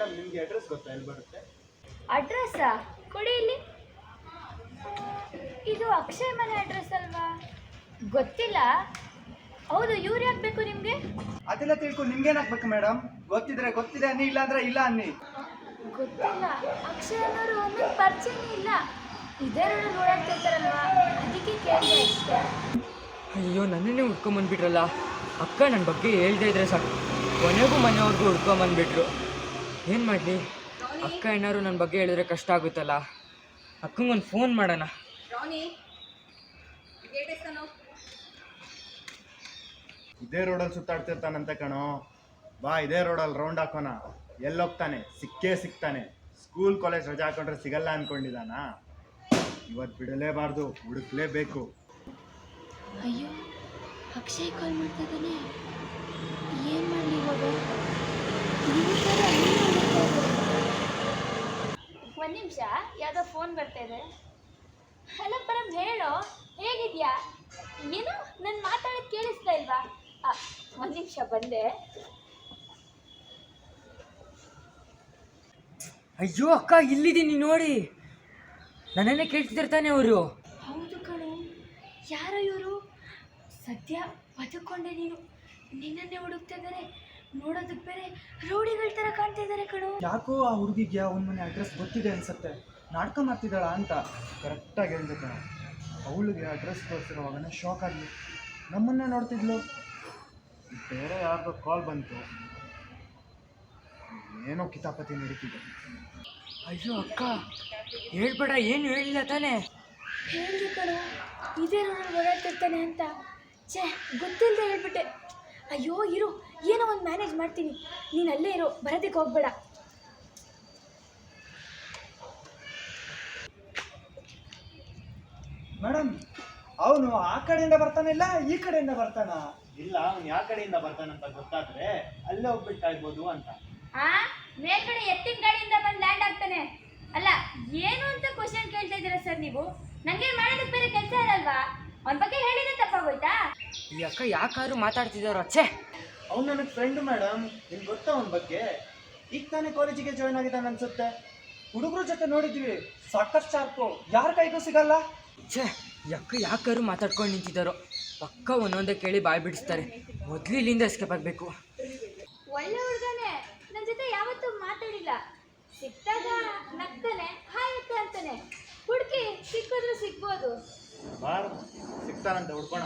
Madam ನಿಮಗೆ address ಗೊತ್ತಾ ಎಲ್ಲಿ ಬರುತ್ತೆ? ಅಡ್ರೆಸ್ಸಾ ಕೊಡಿ ಇಲ್ಲಿ. ಇದು ಅಕ್ಷಯ್ ಮನೆ ಅಡ್ರೆಸ್ ಅಲ್ವಾ? ಗೊತ್ತಿಲ್ಲ. ಹೌದು, ಇವ್ರು ಯಾಕೆ ಬೇಕು ನಿಮಗೆ? ಅದೆಲ್ಲ ತಿಳ್ಕೊಂಡು ನಿಮ್ಗೇನಾಗ್ಬೇಕು ಮೇಡಮ್? ಗೊತ್ತಿದ್ರೆ ಗೊತ್ತಿದೆ ಅನ್ನಿ, ಇಲ್ಲ ಅಂದ್ರೆ ಇಲ್ಲ ಅನ್ನಿ. ಗೊತ್ತಿಲ್ಲ. ಅಕ್ಷಯ್ ಅನ್ನೋರು ಒಮ್ಮೆ ಪರಿಚಯನೇ ಇಲ್ಲ. ಇದೇ ರೋಡಲ್ಲಿ ಓಡಾಡ್ತಿರ್ತಾರಲ್ವಾ, ಅದಕ್ಕೆ ಕೇಳಿದೆ ಅಷ್ಟೇ. ಅಯ್ಯೋ, ನನ್ನನ್ನೇ ಹುಡ್ಕೊಂಬಂದ್ಬಿಟ್ರಲ್ಲ. ಅಕ್ಕ ನನ್ನ ಬಗ್ಗೆ ಹೇಳ್ತಾ ಇದ್ರೆ ಸಾಕು, ಕೊನೆಗೂ ಮನೆಯವ್ರಿಗೂ ಹುಡ್ಕೊಂಬಂದ್ಬಿಟ್ರು. ಏನು ಮಾಡಲಿ? ಅಕ್ಕ ಏನಾದ್ರು ನನ್ನ ಬಗ್ಗೆ ಹೇಳಿದ್ರೆ ಕಷ್ಟ ಆಗುತ್ತಲ್ಲ. ಅಕ್ಕಂಗೊಂದು ಫೋನ್ ಮಾಡೋಣ. ಇದೇ ರೋಡಲ್ಲಿ ಸುತ್ತಾಡ್ತಿರ್ತಾನಂತೆ ಕಣೋ. ಬಾ ಇದೇ ರೋಡಲ್ಲಿ ರೌಂಡ್ ಹಾಕೋಣ. ಎಲ್ಲೋಗ್ತಾನೆ? ಸಿಕ್ಕೇ ಸಿಗ್ತಾನೆ. ಸ್ಕೂಲ್ ಕಾಲೇಜ್ ರಜಾ ಹಾಕೊಂಡ್ರೆ ಸಿಗಲ್ಲ ಅನ್ಕೊಂಡಿದ್ದಾನ? ಇವತ್ತು ಬಿಡಲೇಬಾರ್ದು, ಹುಡುಕ್ಲೇಬೇಕು. ಅಯ್ಯೋ, ಅಕ್ಷಯ್ ಕಾಲ್ ಮಾಡ್ತಾ ಇದ್ದಾನೆ. ಏನು ಮಾಡಲಿ ಇವಾಗ? ಒಂದು ನಿಮಿಷ, ಯಾವುದೋ ಫೋನ್ ಬರ್ತಾ ಇದೆ. ಹಲೋ ಪರಮ್, ಹೇಳೋ, ಹೇಗಿದ್ಯಾ? ಏನು ನಾನು ಮಾತಾಡೋದು ಕೇಳಿಸ್ತಾ ಇಲ್ವಾ? ಒಂದು ನಿಮಿಷ ಬಂದೆ. ಅಯ್ಯೋ ಅಕ್ಕ, ಇಲ್ಲಿದ್ದೀನಿ ನೋಡಿ. ನನ್ನನ್ನೇ ಕೇಳ್ತಿರ್ತಾನೆ ಅವರು. ಹೌದು ಕಣು, ಯಾರೋ ಇವರು. ಸದ್ಯ ಬದುಕೊಂಡೆ ನೀನು. ನಿನ್ನನ್ನೇ ಹುಡುಕ್ತಾ ಇದ್ದಾರೆ. ನೋಡೋದಕ್ಕೆ ಬೇರೆ ರೌಡಿಗಳ ಥರ ಕಾಣ್ತಾ ಇದ್ದಾರೆ ಕಣು. ಯಾಕೋ ಆ ಹುಡುಗಿಗೆ ಅವನ ಮನೆ ಅಡ್ರೆಸ್ ಗೊತ್ತಿದೆ ಅನ್ಸುತ್ತೆ. ನಾಟಕ ಮಾಡ್ತಿದ್ದಾಳ ಅಂತ. ಕರೆಕ್ಟಾಗಿ ಹೇಳಿದೆ ಕಣ. ಅವಳಿಗೆ ಅಡ್ರೆಸ್ ತೋರಿಸಿರುವಾಗನೇ ಶಾಕ್ ಆಗಲಿ. ನಮ್ಮನ್ನೇ ನೋಡ್ತಿದ್ಲು. ಬೇರೆ ಯಾರ್ದೋ ಕಾಲ್ ಬಂತು. ಏನೋ ಕಿತಾಪತಿ ನಡೀತಿದೆ. ಅಯ್ಯೋ ಅಕ್ಕ, ಹೇಳ್ಬೇಡ. ಏನು ಹೇಳಿಲ್ಲ ತಾನೇ? ಹೇಳಿದೆ ಕಣು, ಇದೇ ರೋಡಲ್ಲಿ ಓಡಾಡ್ತಿರ್ತಾನೆ ಅಂತ. ಛೇ, ಗೊತ್ತಿಲ್ಲದೆ ಹೇಳ್ಬಿಟ್ಟೆ. ಅಯ್ಯೋ ಇರು, ಏನೋ ಒಂದು ಮ್ಯಾನೇಜ್ ಮಾಡ್ತೀನಿ. ನೀನು ಅಲ್ಲೇ ಇರು, ಬರೋದಕ್ಕೆ ಹೋಗ್ಬೇಡ. ಮೇಡಮ್, ಅವನು ಆ ಕಡೆಯಿಂದ ಬರ್ತಾನಿಲ್ಲ, ಈ ಕಡೆಯಿಂದ ಬರ್ತಾನ? ಇಲ್ಲ, ಅವ್ನು ಯಾವ ಕಡೆಯಿಂದ ಬರ್ತಾನಂತ ಗೊತ್ತಾದ್ರೆ ಅಲ್ಲೇ ಹೋಗ್ಬಿಟ್ಟು ಕಾಯ್ಬೋದು ಅಂತ. ಮೇಲ್ಗಡೆ ಎತ್ತಿನ ಗಾಡಿಯಿಂದ ಬಂದು ಲ್ಯಾಂಡ್ ಆಗ್ತಾನೆ. ಅಲ್ಲ, ಏನು ಅಂತ ಕ್ವಶನ್ ಕೇಳ್ತಾ ಇದ್ದೀರಾ ಸರ್ ನೀವು? ನನಗೆ ಮಾಡೋದಕ್ಕೆ ಬೇರೆ ಕೆಲಸ ಇರಲ್ವಾ? ಅವನ ಬಗ್ಗೆ ಹೇಳಿದ್ರೆ ತಪ್ಪಾಗೋಯ್ತಾ? ಈ ಅಕ್ಕ ಯಾಕಾದ್ರೂ ಮಾತಾಡ್ತಿದ್ದಾರೋ? ಛೇ, ಅವ್ನು ನನಗೆ ಫ್ರೆಂಡ್ ಮೇಡಮ್. ನಿಮ್ಗೆ ಗೊತ್ತಾ ಅವನ ಬಗ್ಗೆ? ಈಗ ತಾನೇ ಕಾಲೇಜಿಗೆ ಜಾಯ್ನ್ ಆಗಿದ್ದಾನೆ ಅನ್ಸುತ್ತೆ. ಹುಡುಗರ ಜೊತೆ ನೋಡಿದ್ವಿ, ಸಾಕಷ್ಟು ಶಾರ್ಪು, ಯಾರ ಕೈಗೂ ಸಿಗಲ್ಲ. ಛೇ, ಈ ಅಕ್ಕ ಯಾಕಾದ್ರೂ ಮಾತಾಡ್ಕೊಂಡು ನಿಂತಿದ್ದಾರೋ? ಪಕ್ಕ ಒಂದೊಂದೇ ಕೇಳಿ ಬಾಯ್ ಬಿಡಿಸ್ತಾರೆ. ಮೊದಲು ಇಲ್ಲಿಂದ ಎಸ್ಕೇಪ್ ಆಗಬೇಕು. ಒಳ್ಳೆ ಹುಡುಗನೇ, ನನ್ನ ಜೊತೆ ಯಾವತ್ತೂ ಮಾತಾಡಿಲ್ಲ. ಸಿಕ್ತಾಗ ನಗ್ತಾನೆ, ಹಾಯ್ ಅಕ್ಕ ಅಂತಾನೆ. ಹುಡುಕಿ ಸಿಕ್ಕಿದ್ರು ಸಿಗ್ಬೋದು. ಬಾರ್ ಸಿಗ್ತಾನಂತೆ, ಹುಡ್ಕೋಣ.